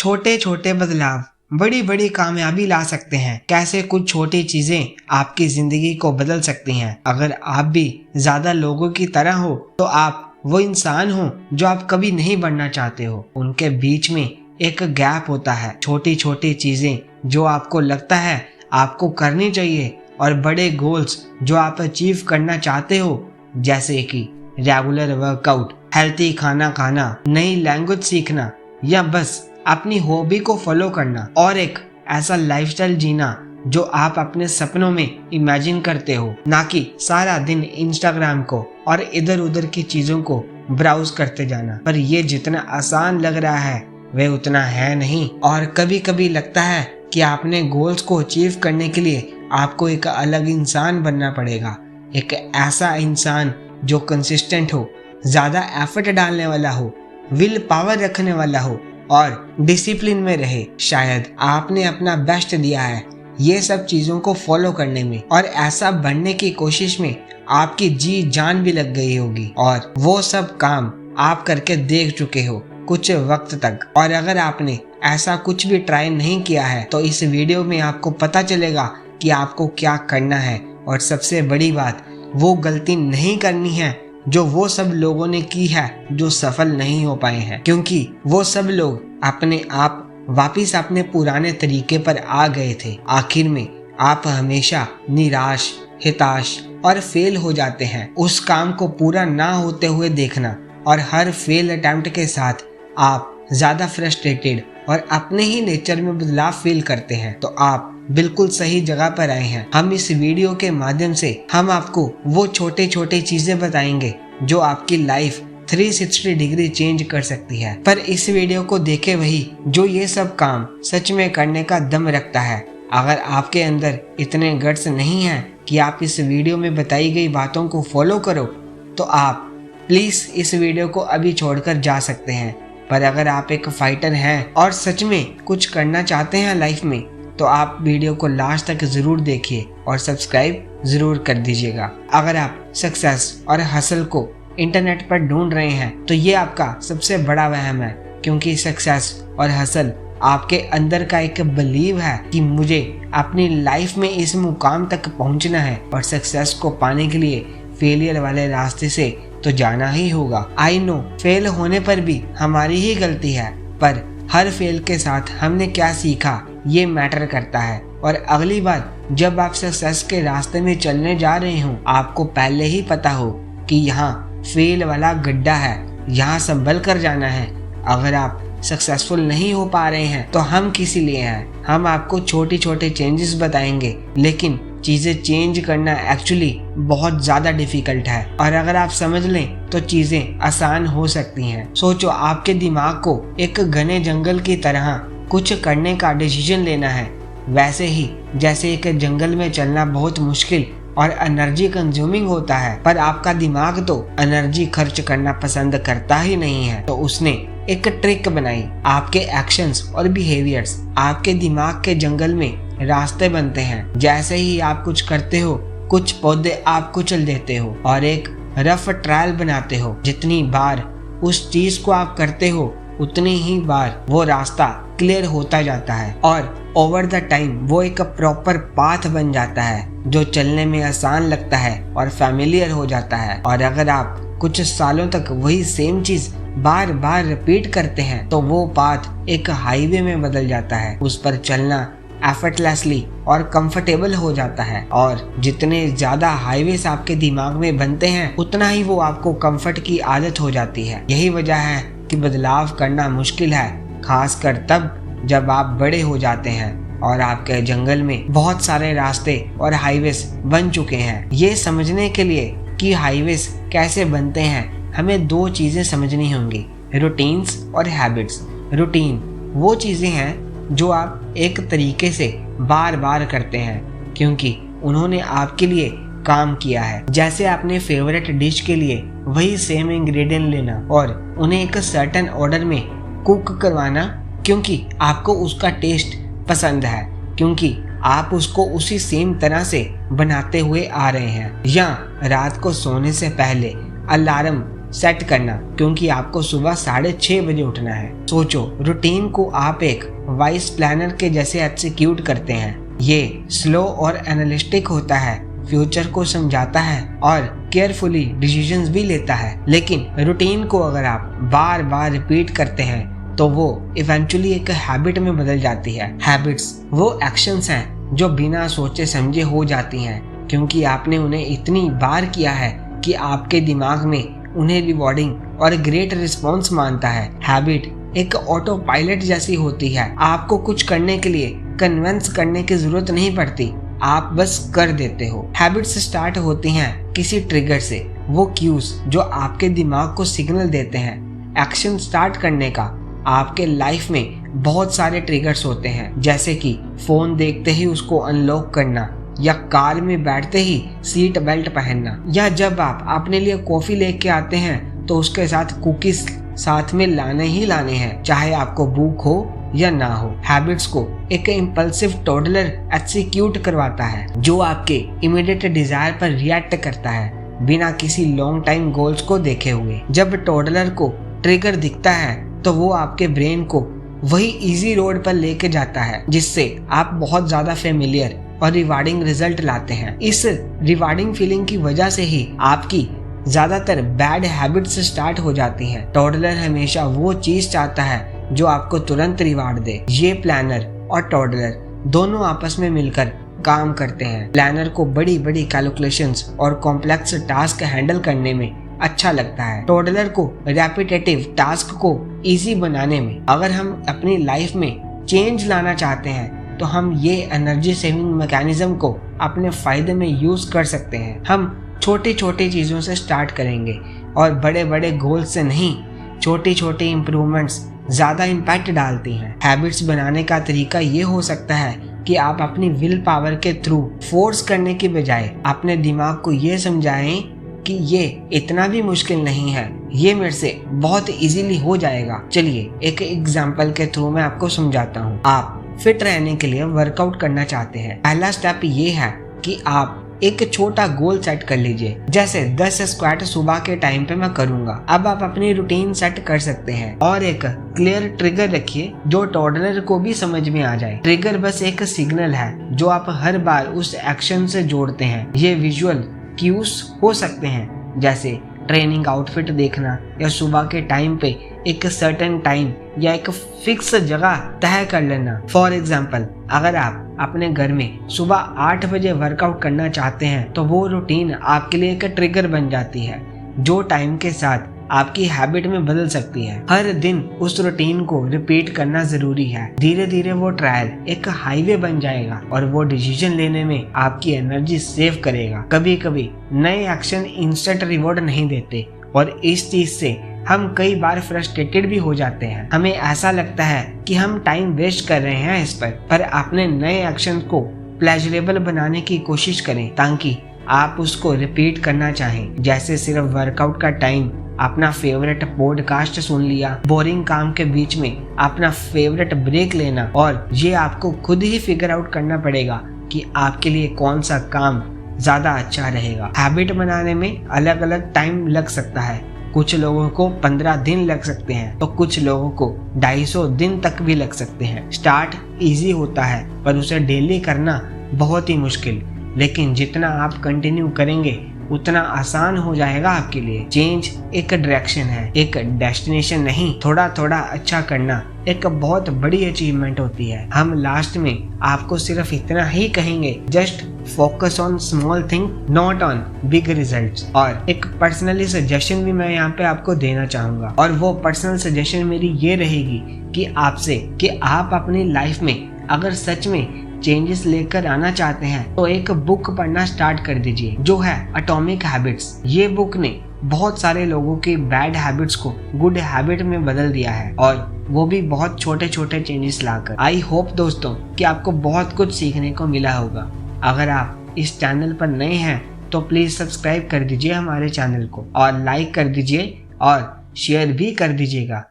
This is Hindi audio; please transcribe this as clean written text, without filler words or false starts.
छोटे छोटे बदलाव बड़ी बड़ी कामयाबी ला सकते हैं। कैसे कुछ छोटी चीजें आपकी जिंदगी को बदल सकती हैं। अगर आप भी ज्यादा लोगों की तरह हो तो आप वो इंसान हो जो आप कभी नहीं बनना चाहते हो। उनके बीच में एक गैप होता है। छोटी छोटी चीजें जो आपको लगता है आपको करनी चाहिए और बड़े गोल्स जो आप अचीव करना चाहते हो, जैसे कि रेगुलर वर्कआउट, हेल्थी खाना खाना, नई लैंग्वेज सीखना या बस अपनी हॉबी को फॉलो करना और एक ऐसा लाइफस्टाइल जीना जो आप अपने सपनों में इमेजिन करते हो, ना कि सारा दिन इंस्टाग्राम को और इधर उधर की चीजों को ब्राउज करते जाना। पर ये जितना आसान लग रहा है वह उतना है नहीं। और कभी कभी लगता है कि आपने गोल्स को अचीव करने के लिए आपको एक अलग इंसान बनना पड़ेगा। एक ऐसा इंसान जो कंसिस्टेंट हो, ज्यादा एफर्ट डालने वाला हो, विल पावर रखने वाला हो और डिसिप्लिन में रहे। शायद आपने अपना बेस्ट दिया है ये सब चीजों को फॉलो करने में, और ऐसा बनने की कोशिश में आपकी जी जान भी लग गई होगी और वो सब काम आप करके देख चुके हो कुछ वक्त तक। और अगर आपने ऐसा कुछ भी ट्राई नहीं किया है तो इस वीडियो में आपको पता चलेगा कि आपको क्या करना है। और सबसे बड़ी बात, वो गलती नहीं करनी है जो वो सब लोगों ने की है जो सफल नहीं हो पाए हैं, क्योंकि वो सब लोग अपने आप वापिस अपने पुराने तरीके पर आ गए थे। आखिर में आप हमेशा निराश, हताश और फेल हो जाते हैं। उस काम को पूरा ना होते हुए देखना और हर फेल अटेम्प्ट के साथ आप ज्यादा फ्रस्ट्रेटेड और अपने ही नेचर में बदलाव फील करते हैं। तो आप बिल्कुल सही जगह पर आए हैं। हम इस वीडियो के माध्यम से हम आपको वो छोटे छोटे चीजें बताएंगे जो आपकी लाइफ 360 डिग्री चेंज कर सकती है। पर इस वीडियो को देखे वही जो ये सब काम सच में करने का दम रखता है। अगर आपके अंदर इतने गट्स नहीं है कि आप इस वीडियो में बताई गई बातों को फॉलो करो तो आप प्लीज इस वीडियो को अभी छोड़कर जा सकते हैं। पर अगर आप एक फाइटर हैं और सच में कुछ करना चाहते हैं लाइफ में तो आप वीडियो को लास्ट तक जरूर देखिए और सब्सक्राइब जरूर कर दीजिएगा। अगर आप सक्सेस और हसल को इंटरनेट पर ढूंढ रहे हैं तो ये आपका सबसे बड़ा वहम है, क्योंकि सक्सेस और हसल आपके अंदर का एक बिलीव है कि मुझे अपनी लाइफ में इस मुकाम तक पहुंचना है और सक्सेस को पाने के लिए फेलियर वाले रास्ते से तो जाना ही होगा। आई नो फेल होने पर भी हमारी ही गलती है, पर हर फेल के साथ हमने क्या सीखा ये मैटर करता है। और अगली बार जब आप सक्सेस के रास्ते में चलने जा रहे हो आपको पहले ही पता हो कि यहाँ फेल वाला गड्ढा है, यहाँ संभल कर जाना है। अगर आप सक्सेसफुल नहीं हो पा रहे हैं तो हम किसी लिए हैं। हम आपको छोटे छोटे चेंजेस बताएंगे, लेकिन चीजें चेंज करना एक्चुअली बहुत ज्यादा डिफिकल्ट है। और अगर आप समझ लें तो चीजें आसान हो सकती हैं। सोचो आपके दिमाग को एक घने जंगल की तरह कुछ करने का डिसीजन लेना है, वैसे ही जैसे एक जंगल में चलना बहुत मुश्किल और एनर्जी कंज्यूमिंग होता है, पर आपका दिमाग तो एनर्जी खर्च करना पसंद करता ही नहीं है। तो उसने एक ट्रिक बनाई। आपके एक्शंस और बिहेवियर्स आपके दिमाग के जंगल में रास्ते बनते हैं। जैसे ही आप कुछ करते हो कुछ पौधे आप कुचल देते हो और एक रफ ट्रायल बनाते हो। जितनी बार उस चीज को आप करते हो उतनी ही बार वो रास्ता क्लियर होता जाता है और ओवर द टाइम वो एक प्रॉपर पाथ बन जाता है जो चलने में आसान लगता है और फैमिलियर हो जाता है। और अगर आप कुछ सालों तक वही सेम चीज बार बार रिपीट करते हैं तो वो पाथ एक हाईवे में बदल जाता है। उस पर चलना एफर्टलेसली और कंफर्टेबल हो जाता है। और जितने ज्यादा हाईवेज आपके दिमाग में बनते हैं उतना ही वो आपको कंफर्ट की आदत हो जाती है। यही वजह है कि बदलाव करना मुश्किल है, खासकर तब जब आप बड़े हो जाते हैं और आपके जंगल में बहुत सारे रास्ते और हाईवेज बन चुके हैं। ये समझने के लिए कि हाईवेज कैसे बनते हैं हमें दो चीजें समझनी होंगी, रूटीन्स और हैबिट्स। रूटीन वो चीजें हैं जो आप एक तरीके से बार बार करते हैं क्योंकि उन्होंने आपके लिए काम किया है। जैसे आपने फेवरेट डिश के लिए वही सेम इंग्रेडिएंट लेना और उन्हें एक सर्टेन ऑर्डर में कुक करवाना क्योंकि आपको उसका टेस्ट पसंद है, क्योंकि आप उसको उसी सेम तरह से बनाते हुए आ रहे हैं। या रात को सोने से पहले अलार्म सेट करना, क्योंकि आपको सुबह 6:30 बजे उठना है। सोचो, रूटीन को आप एक वाइस प्लानर के जैसे एग्जीक्यूट करते हैं। ये स्लो और एनालिस्टिक होता है, फ्यूचर को समझाता है और केयरफुली डिसीजंस भी लेता है। लेकिन रूटीन को अगर आप बार बार रिपीट करते हैं तो वो इवेंचुअली एक हैबिट में बदल जाती है। हैबिट्स वो एक्शंस हैं जो बिना सोचे समझे हो जाती हैं, क्योंकि आपने उन्हें इतनी बार किया है कि आपके दिमाग में उन्हें रिवॉर्डिंग और ग्रेट रिस्पॉन्स मानता है। हैबिट एक ऑटो पायलट जैसी होती है। आपको कुछ करने के लिए कन्विंस करने की जरूरत नहीं पड़ती, आप बस कर देते हो। हैबिट्स स्टार्ट होती हैं किसी ट्रिगर से, वो क्यूज जो आपके दिमाग को सिग्नल देते हैं। एक्शन स्टार्ट करने का आपके लाइफ में बहुत सारे ट्रिगर्स होते हैं, जैसे कि फोन देखते ही उसको अनलॉक करना, या कार में बैठते ही सीट बेल्ट पहनना, या जब आप अपने लिए कॉफी लेके आते हैं तो उसके साथ कुकीज साथ में लाने ही लाने हैं, चाहे आपको भूख हो या ना हो। हैबिट्स को एक इम्पल्सिव टॉडलर एग्जीक्यूट करवाता है, जो आपके इमीडिएट डिजायर पर रिएक्ट करता है बिना किसी लॉन्ग टाइम गोल्स को देखे हुए। जब टॉडलर को ट्रिगर दिखता है तो वो आपके ब्रेन को वही इजी रोड पर लेके जाता है जिससे आप बहुत ज्यादा फेमिलियर और रिवार्डिंग रिजल्ट लाते हैं। इस रिवार्डिंग फीलिंग की वजह से ही आपकी ज्यादातर बैड हैबिट्स स्टार्ट हो जाती हैं। टॉडलर हमेशा वो चीज चाहता है जो आपको तुरंत रिवार्ड दे। ये प्लानर और टॉडलर दोनों आपस में मिलकर काम करते हैं। प्लानर को बड़ी बड़ी कैलकुलेशंस और कॉम्प्लेक्स टास्क हैंडल करने में अच्छा लगता है, टॉडलर को रेपिटेटिव टास्क को इजी बनाने में। अगर हम अपनी लाइफ में चेंज लाना चाहते हैं तो हम ये एनर्जी सेविंग मैकेनिज्म को अपने फायदे में यूज कर सकते हैं। हम छोटी छोटी चीज़ों से स्टार्ट करेंगे और बड़े बड़े गोल से नहीं। छोटी छोटी इम्प्रूवमेंट्स ज़्यादा इम्पैक्ट डालती हैं। हैबिट्स बनाने का तरीका ये हो सकता है कि आप अपनी विल पावर के थ्रू फोर्स करने की बजाय अपने दिमाग को ये समझाएं कि ये इतना भी मुश्किल नहीं है, ये मेरे से बहुत इजीली हो जाएगा। चलिए एक एग्जाम्पल के थ्रू मैं आपको समझाता हूँ। आप फिट रहने के लिए वर्कआउट करना चाहते हैं। पहला स्टेप ये है कि आप एक छोटा गोल सेट कर लीजिए, जैसे 10 स्क्वाट सुबह के टाइम पे मैं करूंगा। अब आप अपनी रूटीन सेट कर सकते हैं और एक क्लियर ट्रिगर रखिए जो टॉडलर को भी समझ में आ जाए। ट्रिगर बस एक सिग्नल है जो आप हर बार उस एक्शन से जोड़ते हैं। ये विजुअल क्यूज हो सकते हैं, जैसे ट्रेनिंग आउटफिट देखना या सुबह के टाइम पे एक सर्टेन टाइम या एक फिक्स जगह तय कर लेना। फॉर एग्जाम्पल, अगर आप अपने घर में सुबह 8 बजे वर्कआउट करना चाहते हैं तो वो रूटीन आपके लिए एक ट्रिगर बन जाती है जो टाइम के साथ आपकी हैबिट में बदल सकती है। हर दिन उस रूटीन को रिपीट करना जरूरी है। धीरे धीरे वो ट्रायल एक हाईवे बन जाएगा और वो डिसीजन लेने में आपकी एनर्जी सेव करेगा। कभी कभी नए एक्शन इंस्टेंट रिवॉर्ड नहीं देते और इस चीज से हम कई बार फ्रस्ट्रेटेड भी हो जाते हैं। हमें ऐसा लगता है कि हम टाइम वेस्ट कर रहे हैं इस पर अपने नए एक्शन को प्लेजरेबल बनाने की कोशिश करें ताकि आप उसको रिपीट करना चाहें। जैसे सिर्फ वर्कआउट का टाइम अपना फेवरेट पॉडकास्ट सुन लिया, बोरिंग काम के बीच में अपना फेवरेट ब्रेक लेना, और ये आपको खुद ही फिगर आउट करना पड़ेगा कि आपके लिए कौन सा काम ज्यादा अच्छा रहेगा। हैबिट बनाने में अलग अलग टाइम लग सकता है। कुछ लोगों को 15 दिन लग सकते हैं तो कुछ लोगों को 250 दिन तक भी लग सकते हैं। स्टार्ट इजी होता है पर उसे डेली करना बहुत ही मुश्किल, लेकिन जितना आप कंटिन्यू करेंगे उतना आसान हो जाएगा आपके लिए। चेंज एक डायरेक्शन है, एक डेस्टिनेशन नहीं। थोड़ा थोड़ा अच्छा करना एक बहुत बड़ी अचीवमेंट होती है। हम लास्ट में आपको सिर्फ इतना ही कहेंगे, just focus on small thing, not on big results. और एक पर्सनली सजेशन भी मैं यहाँ पे आपको देना चाहूंगा, और वो पर्सनल सजेशन मेरी ये रहेगी कि आपसे कि आप अपनी लाइफ में अगर सच में चेंजेस लेकर आना चाहते हैं तो एक बुक पढ़ना स्टार्ट कर दीजिए जो है एटॉमिक हैबिट्स। ये बुक ने बहुत सारे लोगों के बैड हैबिट्स को गुड हैबिट में बदल दिया है, और वो भी बहुत छोटे छोटे चेंजेस लाकर। आई होप दोस्तों कि आपको बहुत कुछ सीखने को मिला होगा। अगर आप इस चैनल पर नए हैं तो प्लीज सब्सक्राइब कर दीजिए हमारे चैनल को, और लाइक कर दीजिए और शेयर भी कर दीजिएगा।